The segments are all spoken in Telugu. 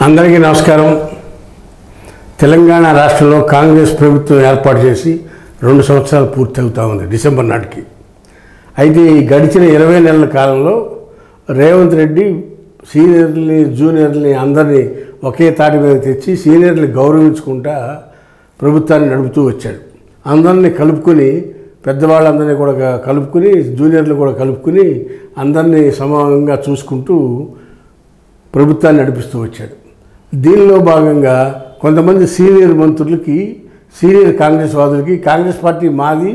అందరికీ నమస్కారం. తెలంగాణ రాష్ట్రంలో కాంగ్రెస్ ప్రభుత్వం ఏర్పాటు చేసి 2 సంవత్సరాలు పూర్తి అవుతా ఉంది డిసెంబర్ నాటికి. అయితే ఈ గడిచిన 20 నెలల కాలంలో రేవంత్ రెడ్డి సీనియర్ని జూనియర్ని అందరినీ ఒకే తాటి మీద తెచ్చి సీనియర్ని గౌరవించుకుంటా ప్రభుత్వాన్ని నడుపుతూ వచ్చాడు. అందరినీ కలుపుకొని, పెద్దవాళ్ళందరినీ కూడా కలుపుకొని, జూనియర్లు కూడా కలుపుకొని అందరినీ సమానంగా చూసుకుంటూ ప్రభుత్వాన్ని నడిపిస్తూ వచ్చాడు. దీనిలో భాగంగా కొంతమంది సీనియర్ మంత్రులకి, సీనియర్ కాంగ్రెస్ వాదులకి కాంగ్రెస్ పార్టీ మాది,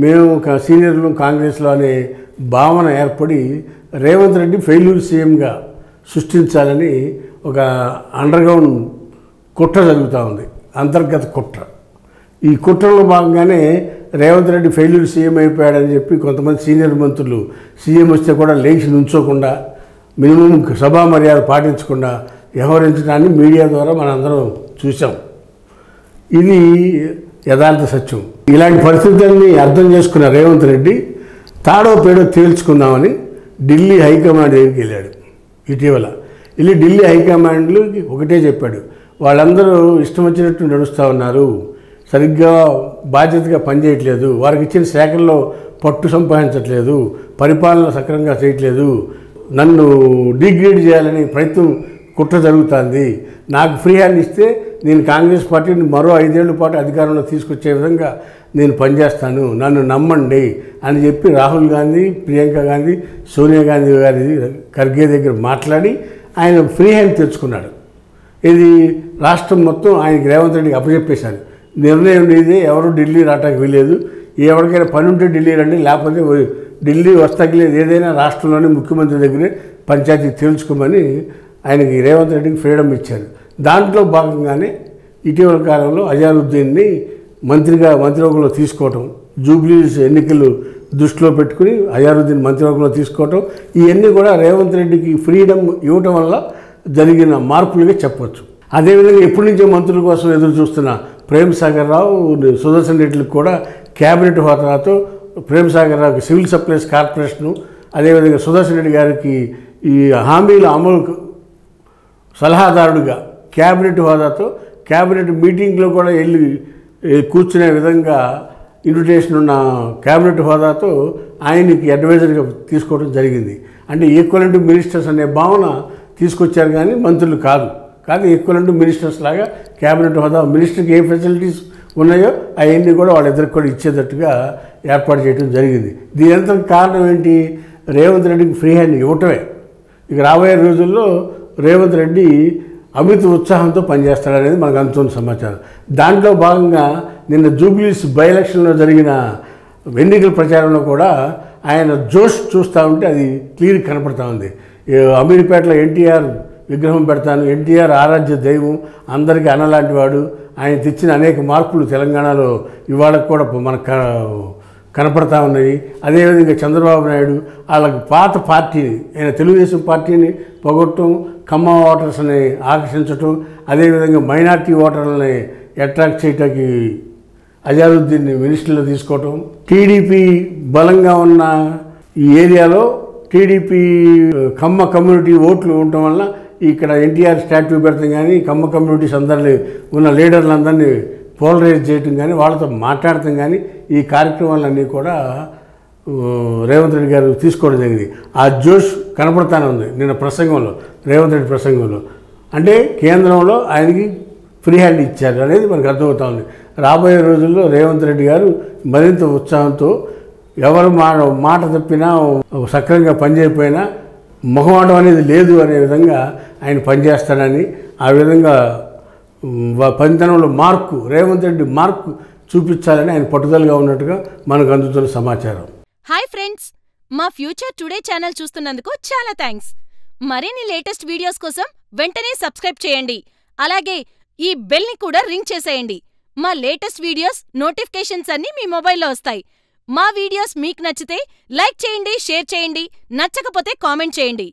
మేము సీనియర్లు కాంగ్రెస్లో అనే భావన ఏర్పడి రేవంత్ రెడ్డి ఫెయిల్యూర్ సీఎంగా సృష్టించాలని ఒక అండర్గ్రౌండ్ కుట్ర జరుగుతూ ఉంది, అంతర్గత కుట్ర. ఈ కుట్రలో భాగంగానే రేవంత్ రెడ్డి ఫెయిల్యూర్ సీఎం అయిపోయాడని చెప్పి కొంతమంది సీనియర్ మంత్రులు సీఎం వస్తే కూడా లేచి నుంచోకుండా, మినిమం సభా మర్యాద పాటించకుండా వ్యవహరించడాన్ని మీడియా ద్వారా మనందరం చూసాం. ఇది యథార్థ సత్యం. ఇలాంటి పరిస్థితుల్ని అర్థం చేసుకున్న రేవంత్ రెడ్డి తాడో పేడో తేల్చుకుందామని ఢిల్లీ హైకమాండ్ దగ్గరికి వెళ్ళాడు. ఇటీవల వెళ్ళి ఢిల్లీ హైకమాండ్లు ఒకటే చెప్పాడు, వాళ్ళందరూ ఇష్టం వచ్చినట్టు నడుస్తూ ఉన్నారు, సరిగ్గా బాధ్యతగా పనిచేయట్లేదు, వారికి ఇచ్చిన శాఖల్లో పట్టు సంపాదించట్లేదు, పరిపాలన సక్రమంగా చేయట్లేదు, నన్ను డిగ్రేడ్ చేయాలని ప్రయత్నం కుట్ర జరుగుతుంది, నాకు ఫ్రీ హ్యాండ్ ఇస్తే నేను కాంగ్రెస్ పార్టీని మరో 5 ఏళ్ల పాటు అధికారంలో తీసుకొచ్చే విధంగా నేను పనిచేస్తాను, నన్ను నమ్మండి అని చెప్పి రాహుల్ గాంధీ, ప్రియాంక గాంధీ, సోనియా గాంధీ గారి ఖర్గే దగ్గర మాట్లాడి ఆయన ఫ్రీ హ్యాండ్ తెచ్చుకున్నాడు. ఇది రాష్ట్రం మొత్తం ఆయనకి రేవంత్ రెడ్డికి అప్పచెప్పేశారు. నిర్ణయం ఇదే, ఎవరు ఢిల్లీ రావటానికి వీలేదు, ఎవరికైనా పని ఉంటే ఢిల్లీ రండి, లేకపోతే ఢిల్లీ వస్తాకలేదు, ఏదైనా రాష్ట్రంలోని ముఖ్యమంత్రి దగ్గరే పంచాయతీ తేల్చుకోమని ఆయనకి రేవంత్ రెడ్డికి ఫ్రీడమ్ ఇచ్చారు. దాంట్లో భాగంగానే ఇటీవల కాలంలో అజారుద్దీన్ని మంత్రివర్గంలో తీసుకోవటం, జూబ్లీస్ ఎన్నికలు దృష్టిలో పెట్టుకుని అజారుద్దీన్ మంత్రివర్గంలో తీసుకోవటం, ఇవన్నీ కూడా రేవంత్ రెడ్డికి ఫ్రీడమ్ ఇవ్వటం వల్ల జరిగిన మార్పులుగా చెప్పవచ్చు. అదేవిధంగా ఎప్పటి నుంచో మంత్రుల కోసం ఎదురు చూస్తున్న ప్రేమ్ సాగర్ రావు, సుదర్శన్ రెడ్డికి కూడా క్యాబినెట్ హోదాతో ప్రేమ్ సాగర్ రావుకి సివిల్ సప్లైస్ కార్పొరేషను, అదేవిధంగా సుదర్శన్ రెడ్డి గారికి ఈ హామీల అమలు సలహాదారుడిగా క్యాబినెట్ హోదాతో క్యాబినెట్ మీటింగ్లో కూడా వెళ్ళి కూర్చునే విధంగా ఇన్విటేషన్ ఉన్న క్యాబినెట్ హోదాతో ఆయనకి అడ్వైజర్గా తీసుకోవడం జరిగింది. అంటే ఈక్వలెంట్ మినిస్టర్స్ అనే భావన తీసుకొచ్చారు, కానీ మంత్రులు కాదు ఈక్వలెంట్ మినిస్టర్స్ లాగా క్యాబినెట్ హోదా, మినిస్టర్కి ఏ ఫెసిలిటీస్ ఉన్నాయో అవన్నీ కూడా వాళ్ళిద్దరికి కూడా ఇచ్చేటట్టుగా ఏర్పాటు చేయడం జరిగింది. దీని అంతా కారణం ఏంటి? రేవంత్ రెడ్డికి ఫ్రీ హ్యాండ్ ఇవ్వటమే. ఇక రాబోయే రోజుల్లో రేవంత్ రెడ్డి అమిత ఉత్సాహంతో పనిచేస్తాడనేది మనకు అందుతున్న సమాచారం. దాంట్లో భాగంగా నిన్న జూబ్లీస్ బై ఎలక్షన్లో జరిగిన ఎన్నికల ప్రచారంలో కూడా ఆయన జోష్ చూస్తూ ఉంటే అది క్లియర్ కనపడతా ఉంది. అమీర్పేటలో ఎన్టీఆర్ విగ్రహం పెడతాను, ఎన్టీఆర్ ఆరాధ్య దైవం, అందరికీ అన్నలాంటి వాడు, ఆయన తెచ్చిన అనేక మార్పులు తెలంగాణలో ఇవాళ కూడా మనకు కనపడతా ఉన్నాయి. అదేవిధంగా చంద్రబాబు నాయుడు వాళ్ళకి పాత పార్టీని, ఆయన తెలుగుదేశం పార్టీని పొగొట్టడం, కమ్మ ఓటర్స్ని ఆకర్షించటం, అదేవిధంగా మైనార్టీ ఓటర్లని అట్రాక్ట్ చేయటానికి అజారుద్దీన్ని మినిస్టర్లో తీసుకోవటం, టీడీపీ బలంగా ఉన్న ఈ ఏరియాలో టీడీపీ కమ్మ కమ్యూనిటీ ఓట్లు ఉండటం వల్ల ఇక్కడ ఎన్టీఆర్ స్టాట్యూ పెడతాం, కానీ కమ్మ కమ్యూనిటీస్ అందరినీ ఉన్న లీడర్లందరినీ పోలరైజ్ చేయటం కానీ, వాళ్ళతో మాట్లాడటం కానీ, ఈ కార్యక్రమాలన్నీ కూడా రేవంత్ రెడ్డి గారు తీసుకోవడం జరిగింది. ఆ జోష్ కనపడతానే ఉంది నిన్న ప్రసంగంలో, రేవంత్ రెడ్డి ప్రసంగంలో. అంటే కేంద్రంలో ఆయనకి ఫ్రీ హ్యాండ్ ఇచ్చారు అనేది మనకు అర్థమవుతా ఉంది. రాబోయే రోజుల్లో రేవంత్ రెడ్డి గారు మరింత ఉత్సాహంతో, ఎవరు మాట తప్పినా, సక్రమంగా పనిచేయకపోయినా మొహమాటం అనేది లేదు అనే విధంగా ఆయన పనిచేస్తాడని, ఆ విధంగా పనితనంలో రేవంత్ రెడ్డి మార్కు చూపించాలని ఆయన పట్టుదలగా ఉన్నట్టుగా మనకు అందుతున్న సమాచారం. హాయ్ ఫ్రెండ్స్, మా ఫ్యూచర్ టుడే ఛానల్ చూస్తున్నందుకు చాలా థ్యాంక్స్. మరిన్ని లేటెస్ట్ వీడియోస్ కోసం వెంటనే సబ్స్క్రైబ్ చేయండి. అలాగే ఈ బెల్ ని కూడా రింగ్ చేసేయండి. మా లేటెస్ట్ వీడియోస్ నోటిఫికేషన్స్ అన్నీ మీ మొబైల్లో వస్తాయి. మా వీడియోస్ మీకు నచ్చితే లైక్ చేయండి, షేర్ చేయండి, నచ్చకపోతే కామెంట్ చేయండి.